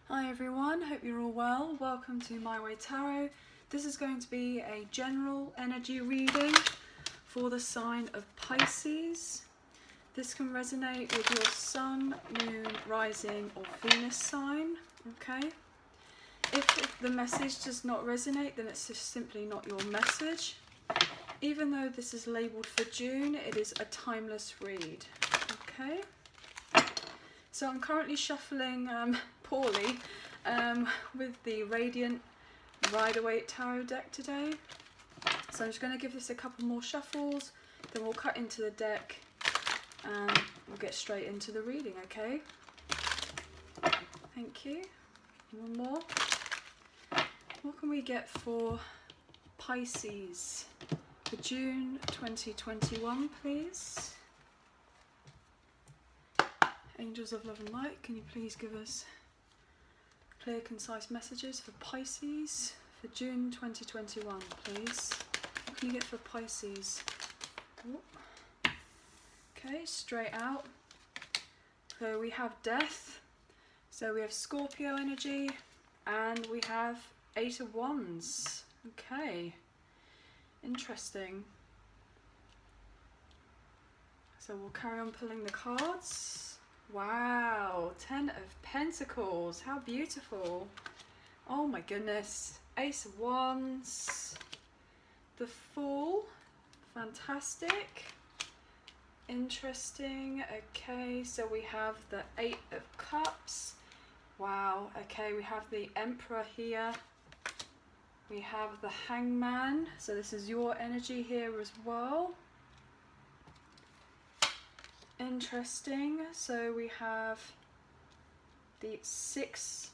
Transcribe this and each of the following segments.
Hi everyone, hope you're all well. Welcome to My Way Tarot. This is going to be a general energy reading for the sign of Pisces. This can resonate with your Sun, Moon, Rising or Venus sign, okay? If the message does not resonate, then it's just simply not your message. Even though this is labelled for June, it is a timeless read, okay? So I'm currently shuffling poorly with the Radiant Rider-Waite tarot deck today. So I'm just going to give this a couple more shuffles, then we'll cut into the deck and we'll get straight into the reading, okay? Thank you. One more. What can we get for Pisces for June 2021, please? Angels of Love and Light, can you please give us clear, concise messages for Pisces for June 2021, please? What can you get for Pisces? Oh. Okay, straight out. So we have Death. So we have Scorpio energy, and we have Eight of Wands. Okay, interesting. So we'll carry on pulling the cards. Wow, 10 of Pentacles, how beautiful. Oh my goodness, Ace of Wands, the Fool, fantastic, interesting. Okay, so we have the Eight of Cups. Wow, okay, we have the Emperor here. We have the Hangman, so this is your energy here as well. Interesting. So we have the six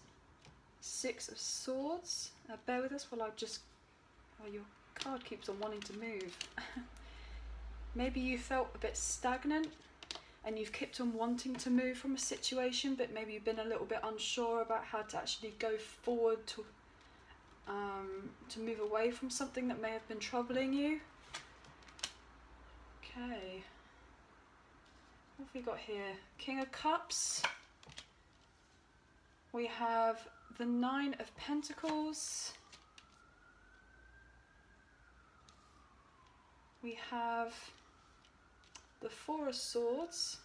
of Swords. Bear with us while your card keeps on wanting to move. Maybe you felt a bit stagnant and you've kept on wanting to move from a situation, but maybe you've been a little bit unsure about how to actually go forward to move away from something that may have been troubling you. Okay. What have we got here? King of Cups. We have the Nine of Pentacles. We have the Four of Swords.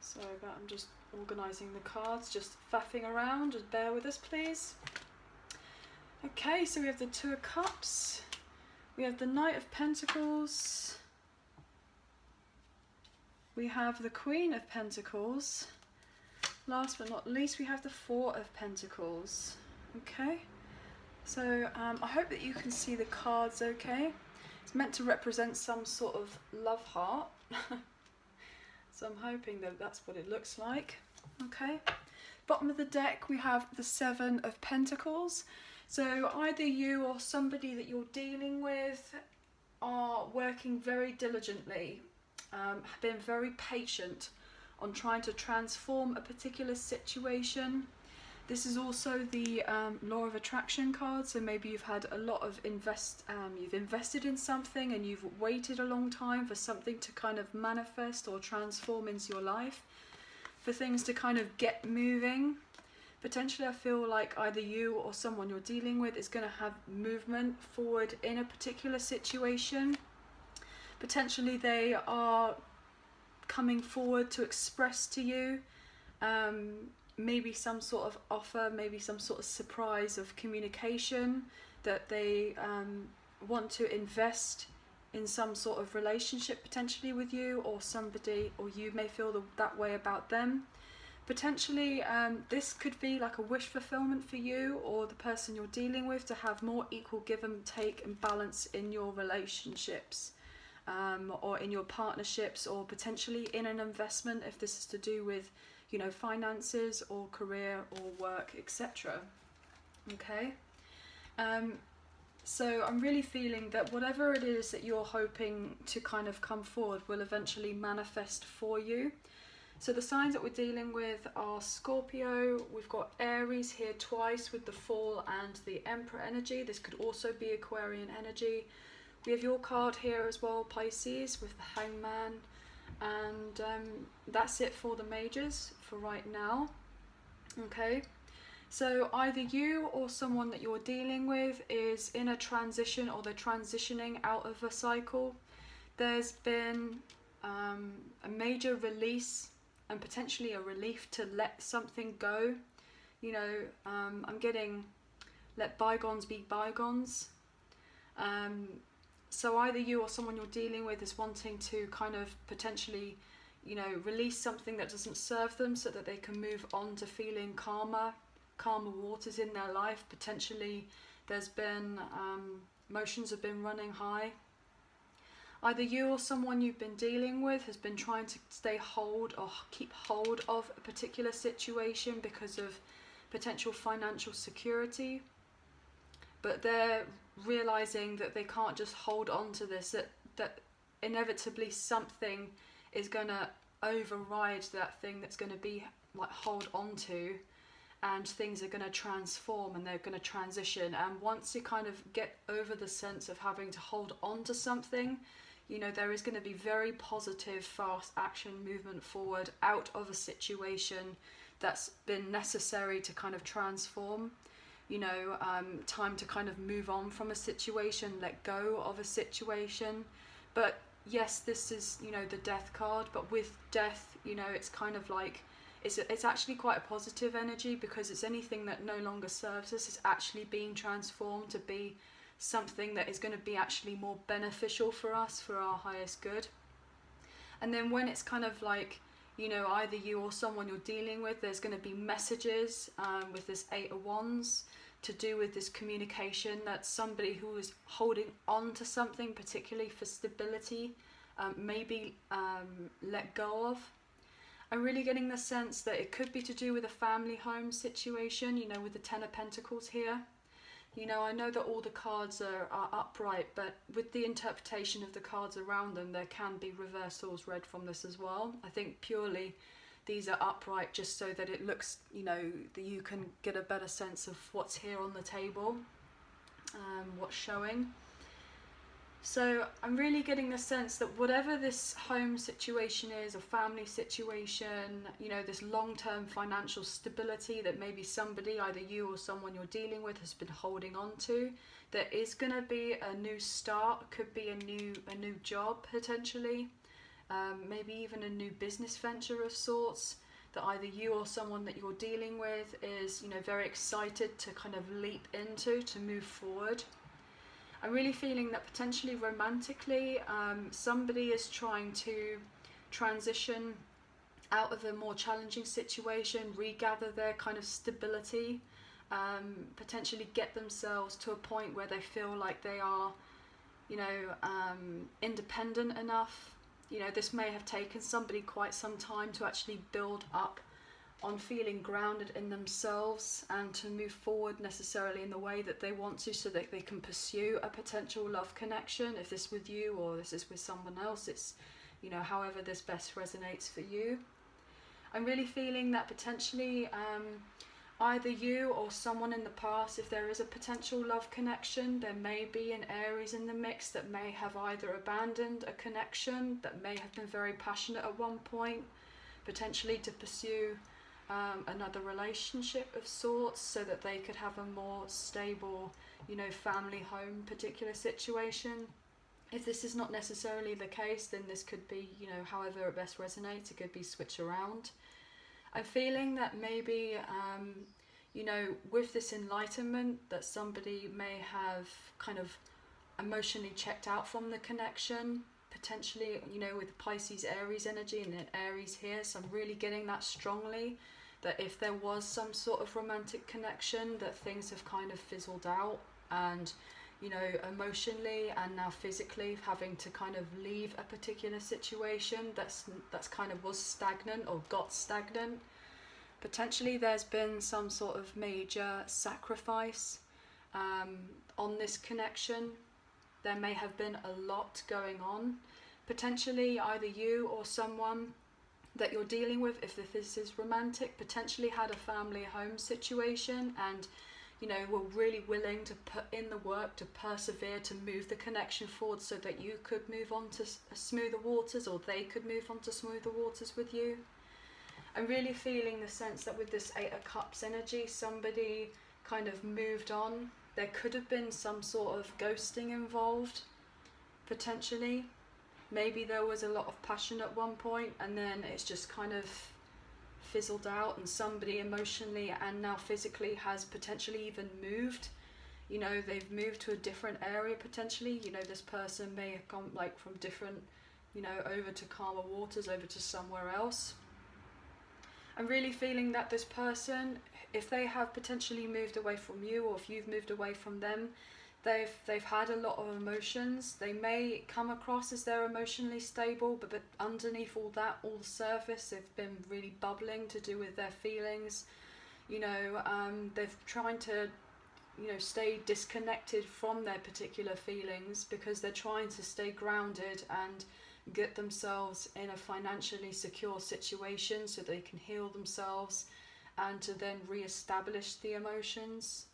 Sorry about, I'm just organising the cards, just faffing around, just bear with us please. Okay, so we have the Two of Cups. We have the Knight of Pentacles. We have the Queen of Pentacles. Last but not least, we have the Four of Pentacles. Okay, so I hope that you can see the cards okay. It's meant to represent some sort of love heart. So I'm hoping that that's what it looks like. Okay, bottom of the deck we have the Seven of Pentacles. So either you or somebody that you're dealing with are working very diligently, have been very patient on trying to transform a particular situation. This is also the Law of Attraction card, so maybe you've had a lot of you've invested in something and you've waited a long time for something to kind of manifest or transform into your life, for things to kind of get moving. Potentially I feel like either you or someone you're dealing with is going to have movement forward in a particular situation. Potentially they are coming forward to express to you maybe some sort of offer, maybe some sort of surprise of communication, that they want to invest in some sort of relationship potentially with you or somebody, or you may feel that way about them. Potentially this could be like a wish fulfillment for you or the person you're dealing with, to have more equal give and take and balance in your relationships or in your partnerships, or potentially in an investment if this is to do with, you know, finances or career or work, etc. Okay, so I'm really feeling that whatever it is that you're hoping to kind of come forward will eventually manifest for you. So the signs that we're dealing with are Scorpio, we've got Aries here twice with the Fool and the Emperor energy. This could also be Aquarian energy. We have your card here as well, Pisces, with the Hangman, and And that's it for the majors for right now. Okay, so either you or someone that you're dealing with is in a transition, or they're transitioning out of a cycle. There's been a major release and potentially a relief to let something go. You know, I'm getting let bygones be bygones. So either you or someone you're dealing with is wanting to kind of potentially, you know, release something that doesn't serve them so that they can move on to feeling calmer waters in their life. Potentially there's been emotions have been running high. Either you or someone you've been dealing with has been trying to stay hold or keep hold of a particular situation because of potential financial security, but they're realizing that they can't just hold on to this, that inevitably something is going to override that thing that's going to be like hold on to, and things are going to transform and they're going to transition. And once you kind of get over the sense of having to hold on to something, you know, there is going to be very positive, fast action movement forward out of a situation that's been necessary to kind of transform. You know, time to kind of move on from a situation, let go of a situation. But yes, this is, you know, the death card, but with death, you know, it's kind of like, it's actually quite a positive energy, because it's anything that no longer serves us is actually being transformed to be something that is going to be actually more beneficial for us, for our highest good. And then when it's kind of like, you know, either you or someone you're dealing with, there's going to be messages with this 8 of Wands to do with this communication, that somebody who is holding on to something, particularly for stability, maybe let go of. I'm really getting the sense that it could be to do with a family home situation, you know, with the 10 of Pentacles here. You know, I know that all the cards are upright, but with the interpretation of the cards around them, there can be reversals read from this as well. I think purely these are upright just so that it looks, you know, that you can get a better sense of what's here on the table, what's showing. So I'm really getting the sense that whatever this home situation is, or family situation, you know, this long-term financial stability that maybe somebody, either you or someone you're dealing with, has been holding on to, there is going to be a new start. Could be a new job potentially, maybe even a new business venture of sorts, that either you or someone that you're dealing with is, you know, very excited to kind of leap into, to move forward. I'm really feeling that potentially romantically, somebody is trying to transition out of a more challenging situation, regather their kind of stability, potentially get themselves to a point where they feel like they are, you know, independent enough. You know, this may have taken somebody quite some time to actually build up on feeling grounded in themselves and to move forward necessarily in the way that they want to, so that they can pursue a potential love connection. If this is with you or this is with someone else, it's, you know, however this best resonates for you. I'm really feeling that potentially either you or someone in the past, if there is a potential love connection, there may be an Aries in the mix that may have either abandoned a connection that may have been very passionate at one point, potentially to pursue another relationship of sorts, so that they could have a more stable, you know, family home particular situation. If this is not necessarily the case, then this could be, you know, however it best resonates, it could be switch around. I'm feeling that maybe, you know, with this enlightenment, that somebody may have kind of emotionally checked out from the connection, potentially, you know, with Pisces, Aries energy, and then Aries here. So I'm really getting that strongly, that if there was some sort of romantic connection, that things have kind of fizzled out, and, you know, emotionally and now physically having to kind of leave a particular situation that's kind of was stagnant or got stagnant. Potentially there's been some sort of major sacrifice on this connection. There may have been a lot going on. Potentially either you or someone that you're dealing with, if this is romantic, potentially had a family home situation, and, you know, were really willing to put in the work, to persevere, to move the connection forward so that you could move on to smoother waters, or they could move on to smoother waters with you. I'm really feeling the sense that with this Eight of Cups energy, somebody kind of moved on. There could have been some sort of ghosting involved, potentially. Maybe there was a lot of passion at one point and then it's just kind of fizzled out, and somebody emotionally and now physically has potentially even moved. You know, they've moved to a different area potentially. You know, this person may have gone like from different, you know, over to calmer waters, over to somewhere else. I'm really feeling that this person, if they have potentially moved away from you, or if you've moved away from them, they've had a lot of emotions. They may come across as they're emotionally stable, but underneath all that, all the surface, they've been really bubbling to do with their feelings. You know, they've trying to, you know, stay disconnected from their particular feelings because they're trying to stay grounded and get themselves in a financially secure situation so they can heal themselves and to then re-establish the emotions.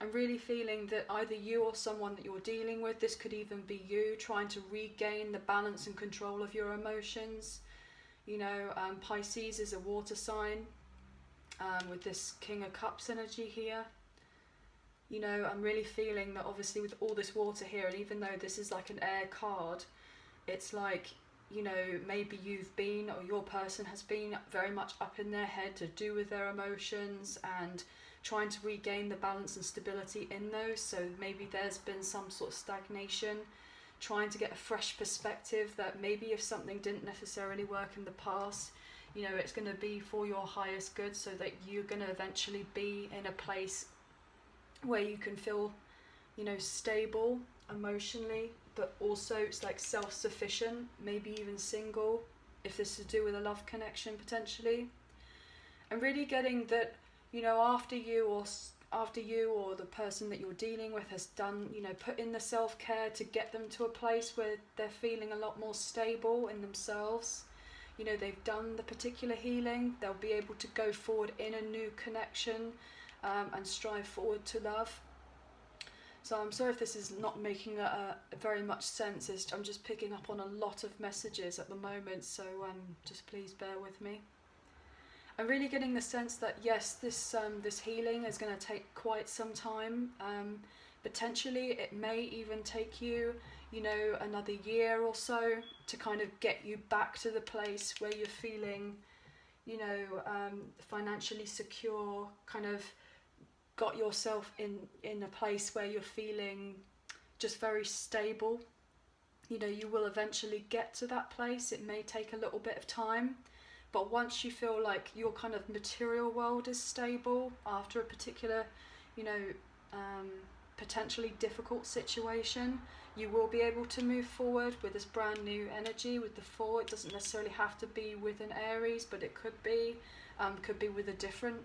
I'm really feeling that either you or someone that you're dealing with, this could even be you, trying to regain the balance and control of your emotions. You know, Pisces is a water sign with this King of Cups energy here. You know, I'm really feeling that obviously with all this water here, and even though this is like an air card, it's like, you know, maybe you've been, or your person has been very much up in their head to do with their emotions and trying to regain the balance and stability in those. So maybe there's been some sort of stagnation, trying to get a fresh perspective that maybe if something didn't necessarily work in the past, you know, it's going to be for your highest good, so that you're going to eventually be in a place where you can feel, you know, stable emotionally, but also it's like self-sufficient, maybe even single, if this is to do with a love connection potentially. I'm really getting that, you know, after you or the person that you're dealing with has done, you know, put in the self-care to get them to a place where they're feeling a lot more stable in themselves. You know, they've done the particular healing, they'll be able to go forward in a new connection and strive forward to love. So I'm sorry if this is not making very much sense. I'm just picking up on a lot of messages at the moment, so just please bear with me. I'm really getting the sense that yes, this healing is going to take quite some time. Potentially it may even take you, you know, another year or so to kind of get you back to the place where you're feeling, you know, financially secure, kind of got yourself in a place where you're feeling just very stable. You know, you will eventually get to that place. It may take a little bit of time, but once you feel like your kind of material world is stable after a particular, you know, potentially difficult situation, you will be able to move forward with this brand new energy with the Four. It doesn't necessarily have to be with an Aries, but it could be with a different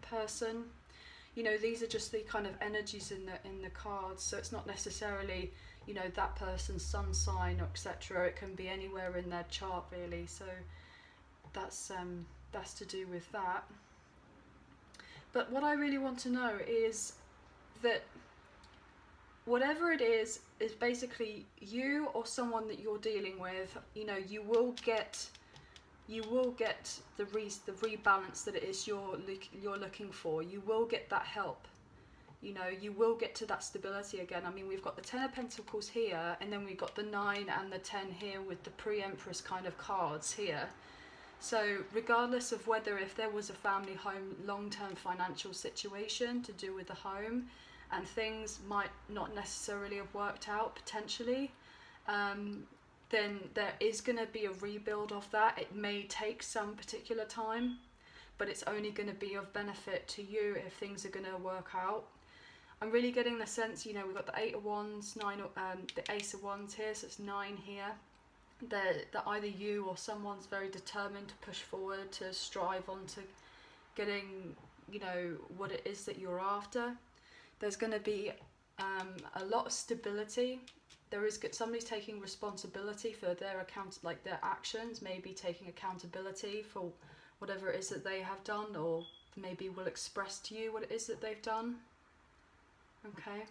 person. You know, these are just the kind of energies in the cards, so it's not necessarily, you know, that person's sun sign or etc. It can be anywhere in their chart really. So that's to do with that. But what I really want to know is that whatever it is basically you or someone that you're dealing with, you know, you will get the rebalance that it is you're looking for. You will get that help. You know, you will get to that stability again. I mean, we've got the Ten of Pentacles here, and then we've got the 9 and the 10 here with the pre-Empress kind of cards here. So regardless of whether if there was a family home long-term financial situation to do with the home, and things might not necessarily have worked out potentially, then there is going to be a rebuild of that. It may take some particular time, but it's only going to be of benefit to you if things are going to work out. I'm really getting the sense, you know, we've got the 8 of Wands, the Ace of Wands here, so it's 9 here. That either you or someone's very determined to push forward, to strive on to getting, you know, what it is that you're after. There's going to be a lot of stability. There is somebody's taking responsibility for their their actions, maybe taking accountability for whatever it is that they have done, or maybe will express to you what it is that they've done, okay,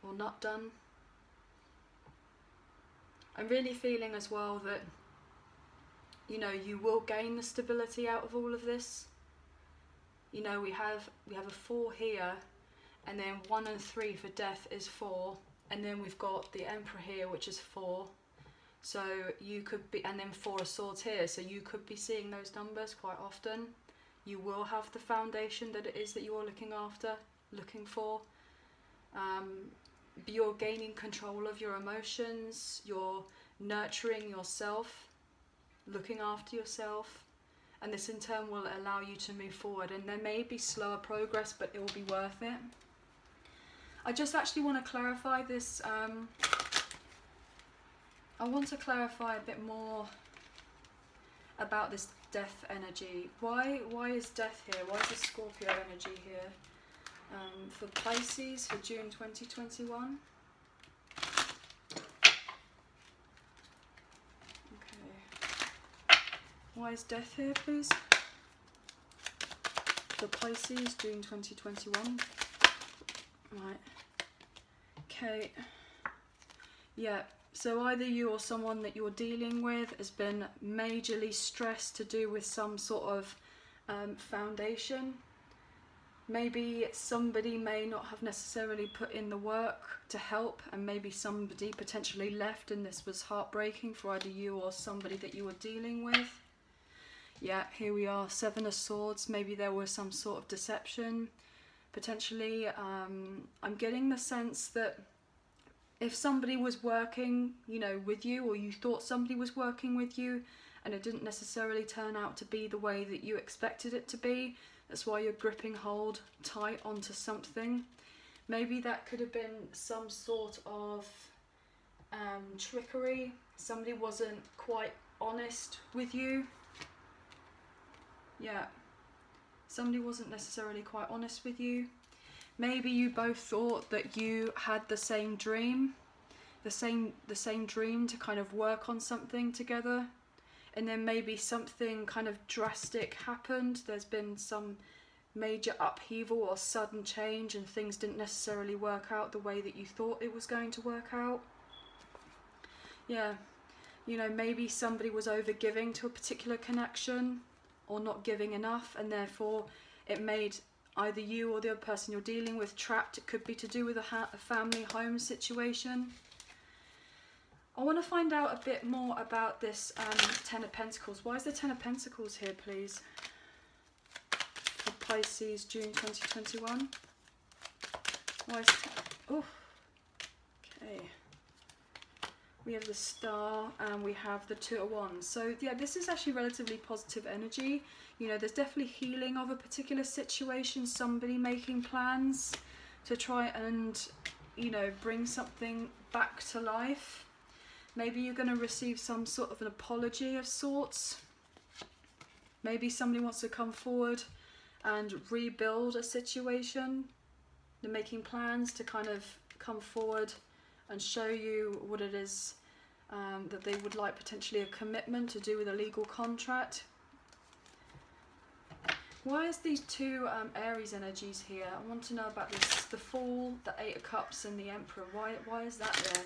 or not done. I'm really feeling as well that, you know, you will gain the stability out of all of this. You know, we have a 4 here, and then 1 and 3 for death is 4, and then we've got the Emperor here, which is 4. So you could be, and then 4 of Swords here, so you could be seeing those numbers quite often. You will have the foundation that it is that you're looking for. You're gaining control of your emotions, you're nurturing yourself, looking after yourself, and this in turn will allow you to move forward. And there may be slower progress, but it will be worth it. I just actually want to clarify this. I want to clarify a bit more about this death energy. Why is death here? Why is the Scorpio energy here? For Pisces for June 2021. Okay. Why is death here, please? For Pisces, June 2021. Right. Okay. Yeah. So either you or someone that you're dealing with has been majorly stressed to do with some sort of foundation. Maybe somebody may not have necessarily put in the work to help, and maybe somebody potentially left, and this was heartbreaking for either you or somebody that you were dealing with. Yeah, here we are, 7 of Swords. Maybe there was some sort of deception, potentially. I'm getting the sense that if somebody was working, you know, with you, or you thought somebody was working with you, and it didn't necessarily turn out to be the way that you expected it to be, that's why you're gripping hold tight onto something. Maybe that could have been some sort of trickery. Somebody wasn't quite honest with you. Yeah, somebody wasn't necessarily quite honest with you. Maybe you both thought that you had the same dream, the same dream to kind of work on something together, and then maybe something kind of drastic happened. There's been some major upheaval or sudden change, and things didn't necessarily work out the way that you thought it was going to work out. Yeah, you know, maybe somebody was over-giving to a particular connection, or not giving enough, and therefore it made either you or the other person you're dealing with trapped. It could be to do with a family home situation. I want to find out a bit more about this 10 of Pentacles. Why is the 10 of Pentacles here, please? For Pisces, June 2021. Why is oh, okay. We have the Star and we have the 2 of Wands. So yeah, this is actually relatively positive energy. You know, there's definitely healing of a particular situation, somebody making plans to try and, you know, bring something back to life. Maybe you're going to receive some sort of an apology of sorts. Maybe somebody wants to come forward and rebuild a situation. They're making plans to kind of come forward and show you what it is that they would like, potentially a commitment to do with a legal contract. Why is these 2 Aries energies here? I want to know about this. The Fool, the 8 of Cups and the Emperor. Why is that there?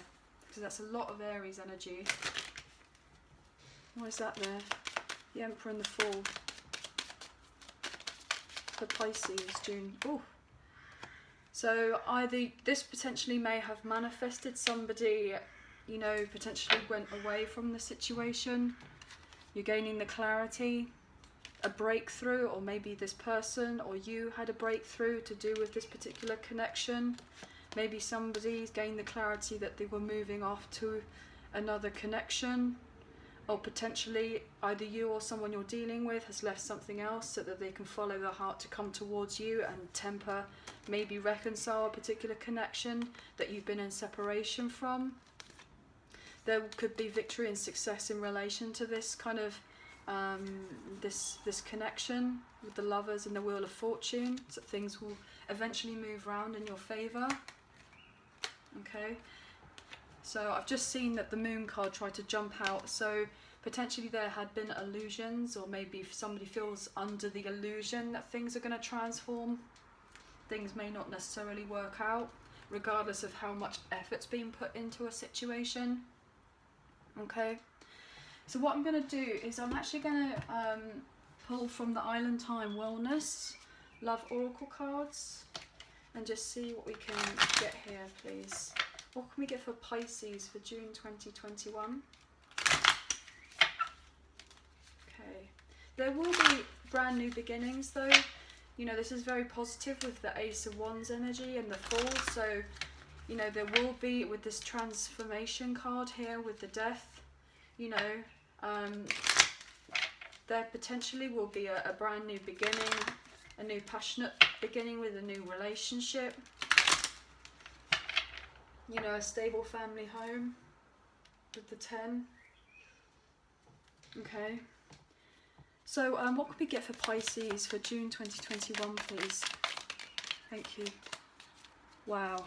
Because that's a lot of Aries energy. Why is that there? The Emperor and the Fool. For Pisces, June. Oh. So either this potentially may have manifested, somebody, you know, potentially went away from the situation. You're gaining the clarity, a breakthrough, or maybe this person or you had a breakthrough to do with this particular connection. Maybe somebody's gained the clarity that they were moving off to another connection, or potentially either you or someone you're dealing with has left something else so that they can follow their heart to come towards you and temper, maybe reconcile a particular connection that you've been in separation from. There could be victory and success in relation to this kind of this connection with the Lovers and the Wheel of Fortune, so things will eventually move round in your favour. Okay, so I've just seen that the Moon card tried to jump out, so Potentially there had been illusions, or maybe if somebody feels under the illusion that things are going to transform, things may not necessarily work out, regardless of how much effort's being put into a situation. Okay, so what I'm going to do is I'm actually going to pull from the Island Time Wellness Love Oracle cards and just see what we can get here, please. What can we get for Pisces for June 2021? Okay, there will be brand new beginnings though. You know, this is very positive with the Ace of Wands energy and the Fool. So, you know, there will be, with this transformation card here with the Death, you know, there potentially will be a brand new beginning, a new passionate beginning with a new relationship. You know, a stable family home with the 10. Okay. So what can we get for Pisces for June 2021, please? Thank you. Wow.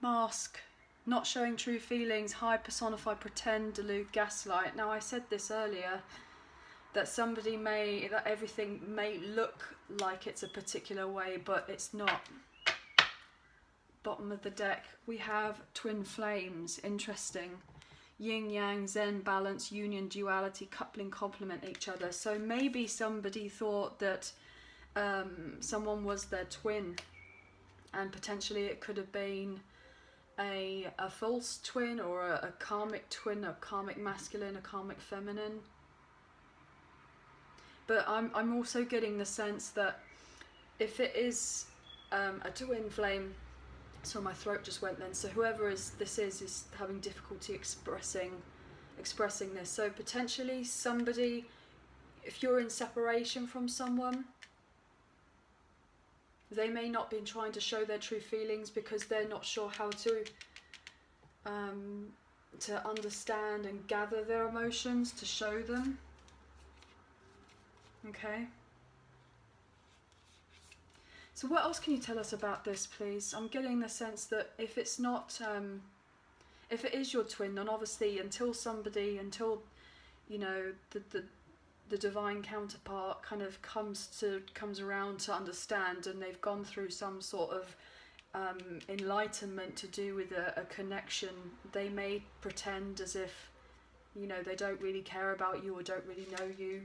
Mask. Not showing true feelings, hide, personify, pretend, delude, gaslight. Now I said this earlier, that somebody may, that everything may look like it's a particular way, but it's not. Bottom of the deck, we have twin flames. Interesting. Yin yang, zen, balance, union, duality, coupling, complement each other. So maybe somebody thought that someone was their twin, and potentially it could have been a false twin, or a karmic twin, a karmic masculine, a karmic feminine. But I'm also getting the sense that if it is a twin flame, so my throat just went then, so whoever this is having difficulty expressing this. So potentially somebody, if you're in separation from someone, they may not be trying to show their true feelings because they're not sure how to understand and gather their emotions to show them. Okay. So what else can you tell us about this, please? I'm getting the sense that if it's not, if it is your twin, then obviously until you know, the divine counterpart kind of comes around to understand, and they've gone through some sort of enlightenment to do with a connection, they may pretend as if, you know, they don't really care about you or don't really know you.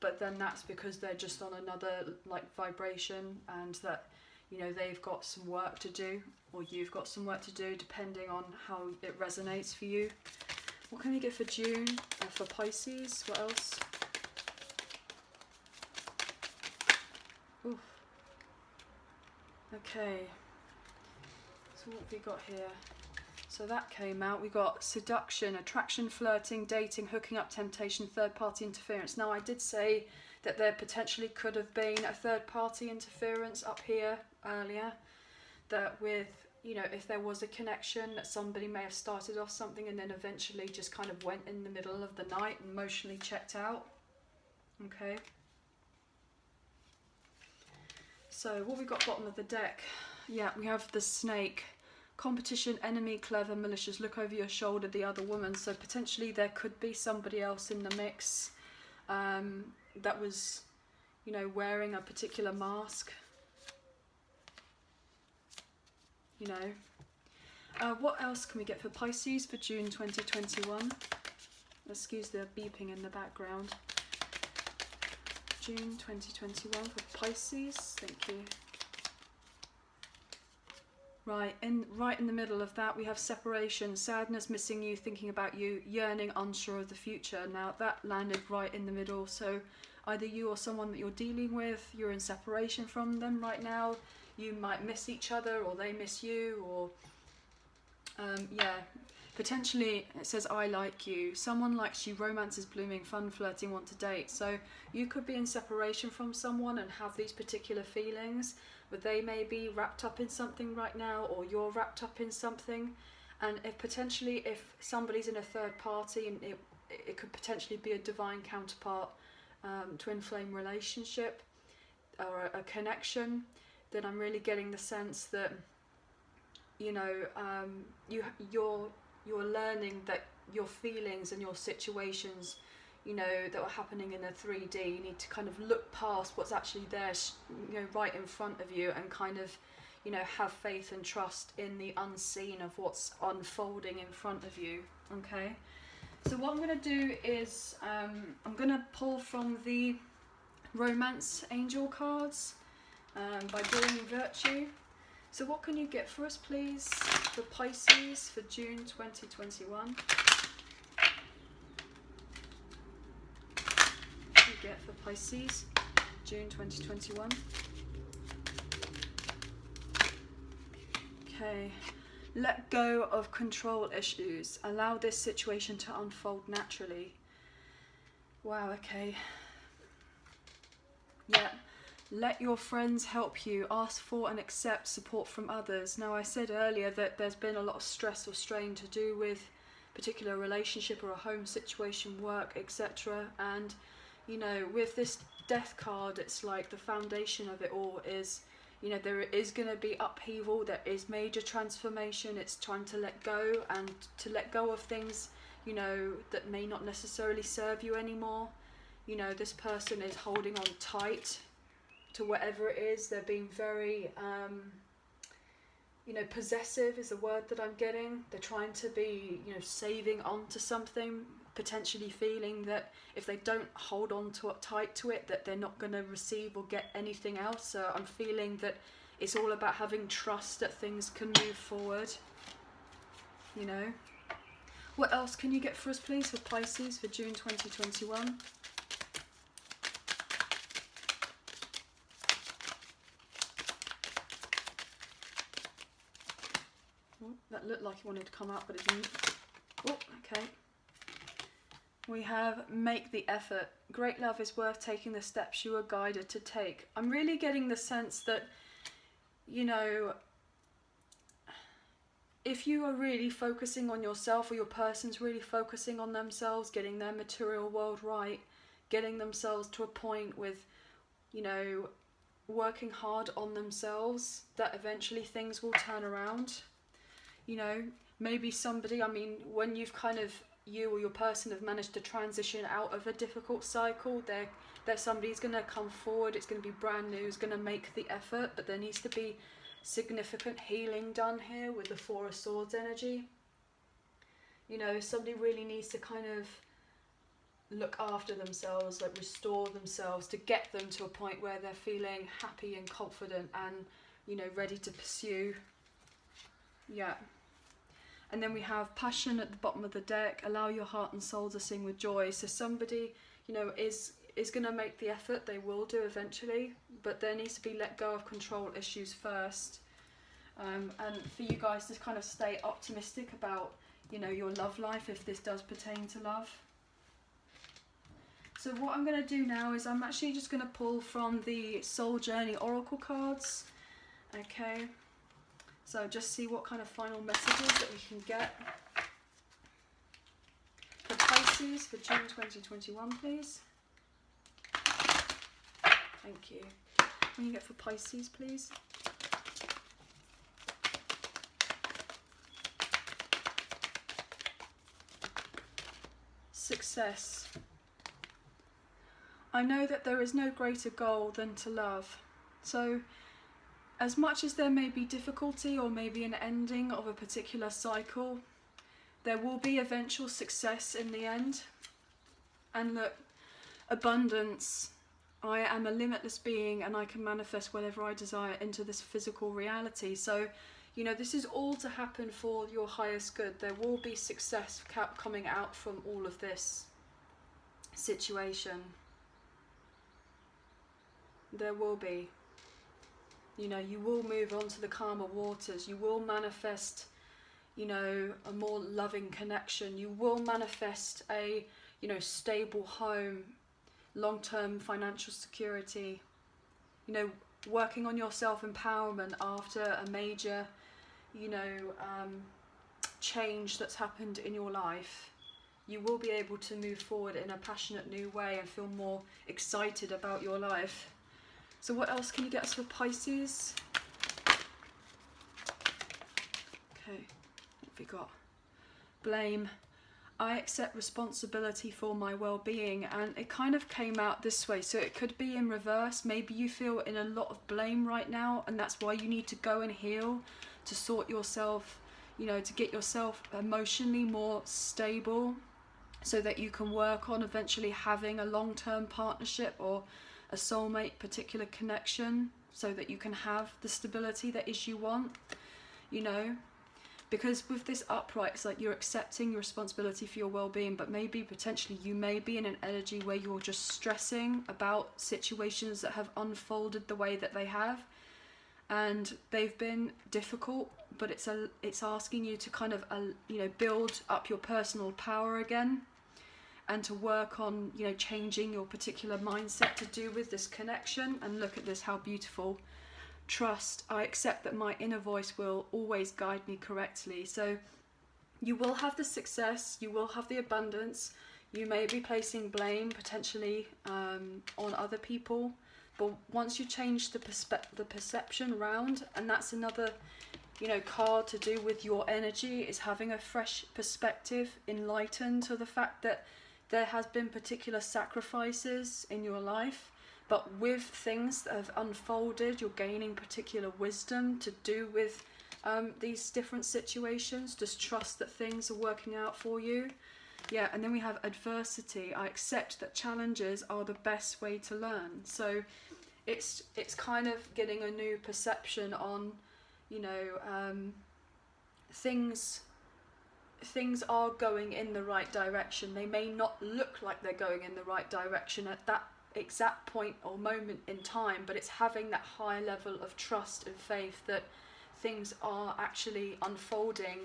But then that's because they're just on another like vibration, and that, you know, they've got some work to do, or you've got some work to do, depending on how it resonates for you. What can we get for June for Pisces? What else? Ooh. Okay. So what have we got here? So that came out. We got seduction, attraction, flirting, dating, hooking up, temptation, third-party interference. Now I did say that there potentially could have been a third-party interference up here earlier. That with, you know, if there was a connection, that somebody may have started off something and then eventually just kind of went in the middle of the night and emotionally checked out. Okay. So what we got bottom of the deck? Yeah, we have the snake. Competition, enemy, clever, malicious, look over your shoulder, the other woman. So potentially there could be somebody else in the mix that was, you know, wearing a particular mask. You know. What else can we get for Pisces for June 2021? Excuse the beeping in the background. June 2021 for Pisces. Thank you. Right in the middle of that, we have separation, sadness, missing you, thinking about you, yearning, unsure of the future. Now that landed right in the middle, so either you or someone that you're dealing with, you're in separation from them right now. You might miss each other, or they miss you, or yeah, potentially it says I like you, someone likes you, romance is blooming, fun, flirting, want to date. So you could be in separation from someone and have these particular feelings, but they may be wrapped up in something right now, or you're wrapped up in something. And if somebody's in a third party, and it could potentially be a divine counterpart, twin flame relationship, or a connection, then I'm really getting the sense that, you know, you're learning that your feelings and your situations, you know, that are happening in a 3D. You need to kind of look past what's actually there, you know, right in front of you, and kind of, you know, have faith and trust in the unseen of what's unfolding in front of you. Okay, so what I'm going to do is I'm going to pull from the Romance Angel cards by doing Virtue. So what can you get for us, please, for Pisces for June 2021? You get for Pisces, June 2021. Okay, let go of control issues. Allow this situation to unfold naturally. Wow, okay. Yeah. Let your friends help you. Ask for and accept support from others. Now, I said earlier that there's been a lot of stress or strain to do with a particular relationship or a home situation, work, etc. And, you know, with this Death card, it's like the foundation of it all is, you know, there is going to be upheaval, there is major transformation. It's trying to let go, and to let go of things, you know, that may not necessarily serve you anymore. You know, this person is holding on tight to whatever it is. They're being very, you know, possessive is the word that I'm getting. They're trying to be, you know, saving on to something, potentially feeling that if they don't hold on to it, tight to it, that they're not going to receive or get anything else. So I'm feeling that it's all about having trust that things can move forward, you know. What else can you get for us, please, for Pisces for June 2021? That looked like it wanted to come out, but it didn't. Oh, okay. We have make the effort. Great love is worth taking the steps you are guided to take. I'm really getting the sense that, you know, if you are really focusing on yourself, or your person's really focusing on themselves, getting their material world right, getting themselves to a point with, you know, working hard on themselves, that eventually things will turn around. You know, maybe somebody, I mean, when you've kind of, you or your person have managed to transition out of a difficult cycle, there's somebody's going to come forward, it's going to be brand new, it's going to make the effort, but there needs to be significant healing done here with the Four of Swords energy. You know, somebody really needs to kind of look after themselves, like restore themselves, to get them to a point where they're feeling happy and confident and, you know, ready to pursue. Yeah. And then we have passion at the bottom of the deck. Allow your heart and soul to sing with joy. So somebody, you know, is going to make the effort. They will do eventually, but there needs to be let go of control issues first. And for you guys to kind of stay optimistic about, you know, your love life, if this does pertain to love. So what I'm going to do now is I'm actually just going to pull from the Soul Journey Oracle cards. Okay. So just see what kind of final messages that we can get for Pisces for June 2021, please. Thank you. What can you get for Pisces, please? Success. I know that there is no greater goal than to love. So, as much as there may be difficulty or maybe an ending of a particular cycle, there will be eventual success in the end. And look, abundance. I am a limitless being and I can manifest whatever I desire into this physical reality. So, you know, this is all to happen for your highest good. There will be success coming out from all of this situation. There will be. You know, you will move on to the calmer waters. You will manifest, you know, a more loving connection. You will manifest a, you know, stable home, long-term financial security. You know, working on your self-empowerment after a major, you know, change that's happened in your life. You will be able to move forward in a passionate new way and feel more excited about your life. So what else can you get us for Pisces? Okay, what have we got? Blame. I accept responsibility for my well-being, and it kind of came out this way, so it could be in reverse. Maybe you feel in a lot of blame right now, and that's why you need to go and heal, to sort yourself, you know, to get yourself emotionally more stable, so that you can work on eventually having a long-term partnership or a soulmate particular connection, so that you can have the stability that is you want, you know. Because with this upright, it's like you're accepting your responsibility for your well-being, but maybe potentially you may be in an energy where you're just stressing about situations that have unfolded the way that they have, and they've been difficult, but it's asking you to kind of you know, build up your personal power again, and to work on, you know, changing your particular mindset to do with this connection. And look at this, how beautiful. Trust. I accept that my inner voice will always guide me correctly. So you will have the success, you will have the abundance. You may be placing blame potentially on other people, but once you change the perception round, and that's another, you know, card to do with your energy, is having a fresh perspective, enlightened to the fact that there has been particular sacrifices in your life, but with things that have unfolded, you're gaining particular wisdom to do with these different situations. Just trust that things are working out for you. Yeah, and then we have adversity. I accept that challenges are the best way to learn. So it's kind of getting a new perception on, you know, things are going in the right direction. They may not look like they're going in the right direction at that exact point or moment in time, but it's having that high level of trust and faith that things are actually unfolding,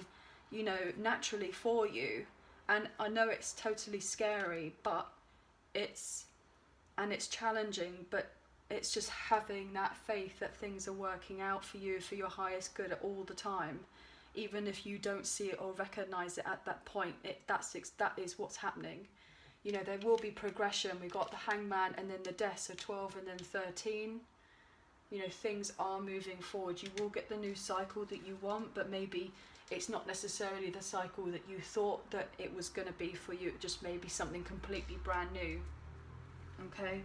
you know, naturally for you. And I know it's totally scary, but it's challenging, but it's just having that faith that things are working out for you for your highest good all the time. Even if you don't see it or recognize it at that point, that is what's happening. You know, there will be progression. We got the Hangman and then the Death, so 12 and then 13. You know, things are moving forward. You will get the new cycle that you want, but maybe it's not necessarily the cycle that you thought that it was going to be for you. It just may be something completely brand new. Okay?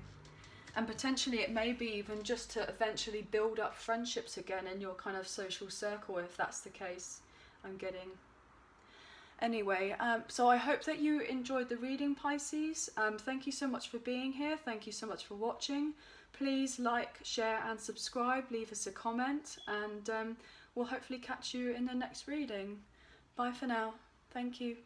And potentially it may be even just to eventually build up friendships again in your kind of social circle, if that's the case. I'm getting. Anyway, so I hope that you enjoyed the reading, Pisces. Thank you so much for being here. Thank you so much for watching. Please like, share and subscribe. Leave us a comment, and we'll hopefully catch you in the next reading. Bye for now. Thank you.